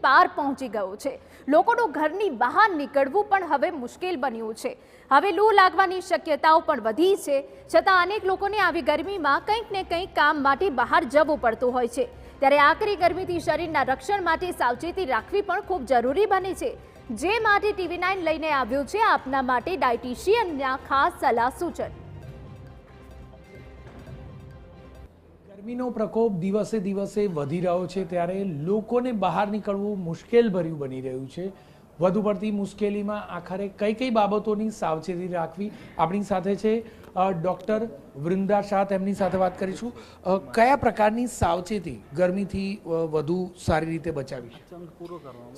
પાર પહોંચી ગયો છે। લોકોનું ઘરની બહાર નીકળવું પણ હવે મુશ્કેલ બન્યું છે। હવે લૂ લાગવાની શક્યતાઓ પણ વધી છે, છતાં અનેક લોકોને આવી ગરમીમાં કંઈક ને કંઈક કામ માટે બહાર જવું પડતું હોય છે। ત્યારે આકરી ગરમીથી શરીરના રક્ષણ માટે સાવચેતી રાખવી પણ ખૂબ જરૂરી બને છે, જે માટે TV9 લઈને આવ્યો છે આપના માટે ડાયટિશિયનના ખાસ સલાહ સૂચન। ગરમીનો પ્રકોપ દિવસે દિવસે વધી રહ્યો છે, ત્યારે લોકોને બહાર નીકળવું મુશ્કેલ ભર્યું બની રહ્યું છે। વધુ પડતી મુશ્કેલીમાં આખરે કઈ કઈ બાબતોની સાવચેતી રાખવી, આપણી સાથે છે ડૉક્ટર વૃંદા શાહ, તેમની સાથે વાત કરીશું। કયા પ્રકારની સાવચેતી ગરમીથી વધુ સારી રીતે બચાવી?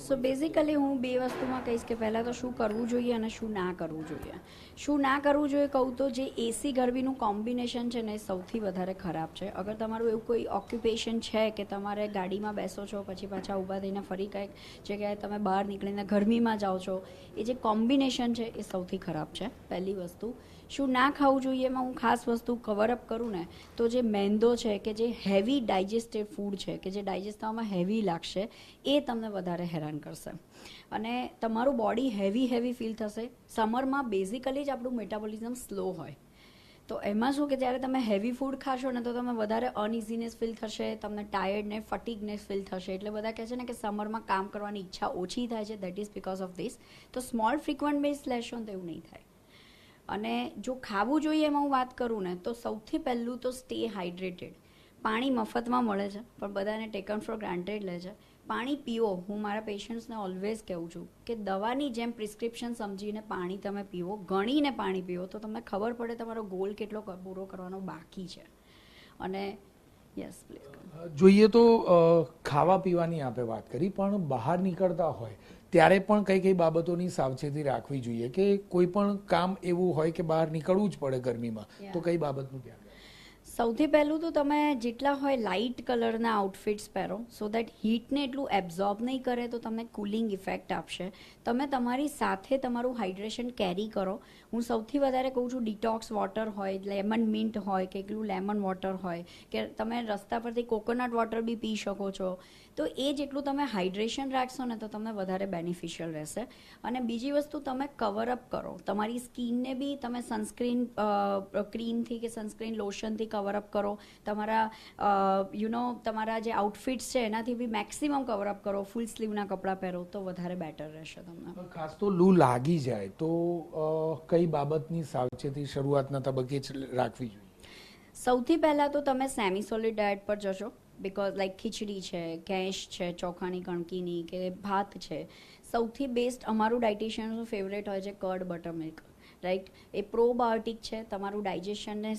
સો બેઝિકલી હું બે વસ્તુમાં કહીશ કે પહેલાં તો શું કરવું જોઈએ અને શું ના કરવું જોઈએ। શું ના કરવું જોઈએ કહું તો જે એસી ગરમીનું કોમ્બિનેશન છે ને એ સૌથી વધારે ખરાબ છે। અગર તમારું એવું કોઈ ઓક્યુપેશન છે કે તમારે ગાડીમાં બેસો છો પછી પાછા ઊભા થઈને ફરી કંઈક જગ્યાએ તમે બહાર નીકળીને ગરમીમાં જાઓ છો, એ જે કોમ્બિનેશન છે એ સૌથી ખરાબ છે। પહેલી વસ્તુ। શું ના ખાવું જોઈએ એમાં હું ખાસ વસ્તુ કવરઅપ કરું ને તો જે મેંદો છે કે જે હેવી ડાયજેસ્ટેડ ફૂડ છે કે જે ડાયજેસ્ટ થવામાં હેવી લાગશે એ તમને વધારે હેરાન કરશે અને તમારું બોડી હેવી ફીલ થશે। સમરમાં બેઝિકલી જ આપણું મેટાબોલિઝમ સ્લો હોય, તો એમાં શું કે જ્યારે તમે હેવી ફૂડ ખાશો ને તો તમે વધારે અનઇઝીનેસ ફીલ થશે, તમને ટાયર્ડને ફટીગનેસ ફીલ થશે। એટલે બધા કહે છે ને કે સમરમાં કામ કરવાની ઈચ્છા ઓછી થાય છે, that is because of this. તો સ્મોલ ફ્રિક્વન્ટ બેઝ લેશો તો એવું નહીં થાય। અને જો ખાવું જોઈએ એમાં હું વાત કરું ને તો સૌથી પહેલું તો સ્ટે હાઇડ્રેટેડ। પાણી મફતમાં મળે છે પણ બધાને ટેકન ફોર ગ્રાન્ટેડ લે છે। પાણી પીવો। હું મારા પેશન્ટ્સને ઓલવેઝ કહું છું કે દવાની જેમ પ્રિસ્ક્રિપ્શન સમજીને પાણી તમે પીવો, ગણીને પાણી પીવો તો તમને ખબર પડે તમારો ગોલ કેટલો પૂરો કરવાનો બાકી છે। અને યસ પ્લીઝ જોઈએ તો ખાવા પીવાની આપણે વાત કરી, પણ બહાર નીકળતા હોય ત્યારે પણ કઈ કઈ બાબતોની સાવચેતી રાખવી જોઈએ? કે કોઈ પણ કામ એવું હોય કે બહાર નીકળવું જ પડે ગરમીમાં, તો કઈ બાબતનું ધ્યાન? સૌથી પહેલું તો તમે જેટલા હોય લાઇટ કલરના આઉટફિટ્સ પહેરો, સો દેટ હીટને એટલું એબ્ઝોર્બ નહીં કરે તો તમને કુલિંગ ઇફેક્ટ આપશે। તમે તમારી સાથે તમારું હાઇડ્રેશન કેરી કરો। હું સૌથી વધારે કહું છું ડિટોક્સ વોટર હોય, લેમન મિન્ટ હોય કે એકલું લેમન વોટર હોય, કે તમે રસ્તા પરથી કોકોનટ વોટર બી પી શકો છો। તો એ જેટલું તમે હાઇડ્રેશન રાખશો ને તો તમને વધારે બેનિફિશિયલ રહેશે। અને બીજી વસ્તુ તમે કવરઅપ કરો, તમારી સ્કિનને બી તમે સનસ્ક્રીન ક્રીમથી કે સનસ્ક્રીન લોશનથી કવરઅપ કરો। તમારા તમારા જે આઉટફિટ્સ છે એનાથી બી મેક્સિમમ કવરઅપ કરો। ફૂલ સ્લીવના કપડાં પહેરો તો વધારે બેટર રહેશે તમને। ખાસ તો લૂ લાગી જાય તો કઈ બાબતની સાવચેતી શરૂઆતના તબક્કે જ રાખવી જોઈએ? સૌથી પહેલાં તો તમે સેમી સોલિડ ડાયટ પર જશો, બિકોઝ લાઈક ખીચડી છે, ગેશ છે, ચોખાની કણકીની કે ભાત છે। સૌથી બેસ્ટ અમારું ડાયટિશિયનનું ફેવરેટ હોય છે કર્ડ બટર મિલ્ક, રાઈટ। એ પ્રોબાયોટિક છે, તમારું ડાયજેશનને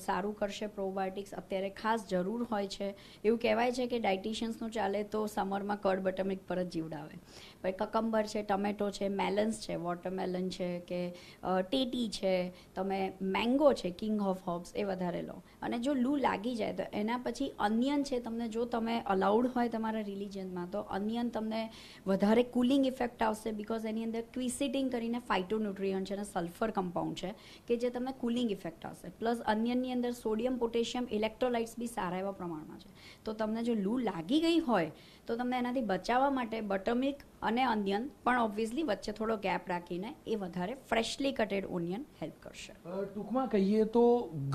સારું કરશે। પ્રોબાયોટિક્સ અત્યારે ખાસ જરૂર હોય છે। એવું કહેવાય છે કે ડાયટિશિયન્સનું ચાલે તો સમરમાં કર્ડ બટર મિલ્ક પર જ જીવડાવે। પછી કકમ્બર છે, ટમેટો છે, મેલન્સ છે, વોટરમેલન છે કે ટેટી છે, તમે મેંગો છે, કિંગ ઓફ હર્બ્સ એ વધારે લો। અને જો લૂ લાગી જાય તો એના પછી અનિયન છે, તમને જો તમે અલાઉડ હોય તમારા રિલિજનમાં તો અનિયન તમને વધારે કુલિંગ ઇફેક્ટ આવશે, બિકોઝ એની અંદર ક્વિસિટિન કરીને ફાઇટોન્યુટ્રિયન્ટ છે અને સલ્ફર કમ્પાઉન્ડ છે કે જે તમને કુલિંગ ઇફેક્ટ આવશે। પ્લસ અનિયનની અંદર સોડિયમ, પોટેશિયમ, ઇલેક્ટ્રોલાઇટ્સ બી સારા એવા પ્રમાણમાં છે। તો તમને જો લૂ લાગી ગઈ હોય તો તમને એનાથી બચાવવા માટે બટરમિલ્ક અને અનિયન, પણ ઓબ્વિયસલી વચ્ચે થોડો ગેપ રાખીને, એ વધારે ફ્રેશલી કટેડ ઓનિયન હેલ્પ કરશે। ટૂંકમાં કહીએ તો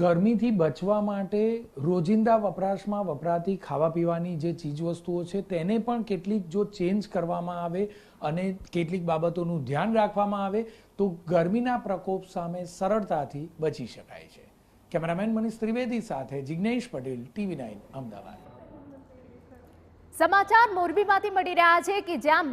ગરમીથી બચવા માટે રોજિંદા વપરાશમાં વપરાતી ખાવા પીવાની જે ચીજવસ્તુઓ છે તેને પણ કેટલીક જો ચેન્જ કરવામાં આવે અને કેટલીક બાબતોનું ધ્યાન રાખવામાં આવે તો ગરમીના પ્રકોપ સામે સરળતાથી બચી શકાય છે। કેમેરામેન મનીષ ત્રિવેદી સાથે જિગ્નેશ પટેલ, TV9 અમદાવાદ। સમાચાર મોરબીમાંથી મળી રહ્યા છે કે જ્યાં